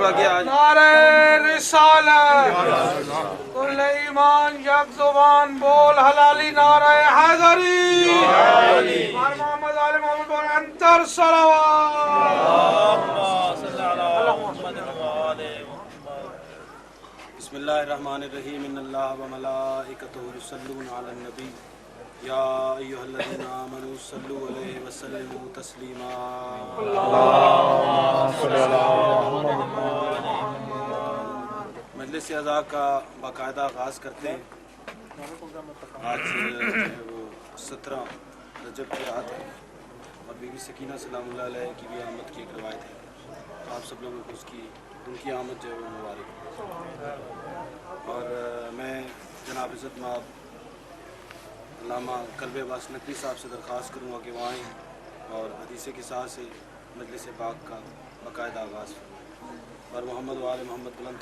पूरा किया आज। नारे रिसालत कुल ईमान यक जुबान बोल हलाली नारे हैदरी हर मोहम्मद आले मोहम्मद और अंतर बिस्मिल्लाहिर्रहमानिर्रहीम इन्नल्लाह व मलाइकतुहु युसल्लूना अलन नबी या अय्युहल्लज़ीना आमनू सल्लू अलैहि व सल्लिमू तस्लीमा। मजलिस अज़ा का बाकायदा आगाज़ करते हैं। आज वो 17 रजब की रात है और बीबी सकीना सलामुल्लाह अलैहा की भी आमद की एक रवायत है। आप सब लोगों को उनकी आमद जो है वो मुबारक। और मैं जनाब इज़्ज़त माब अल्लामा कल्बे अब्बास नकवी साहब से दरख्वास्त करूँगा कि वहाँ आएँ और हदीस के साथ से मजलिस पाक का बाकायदा आगाज़ फरमाएँ। और मोहम्मद वाले मोहम्मद बुलंद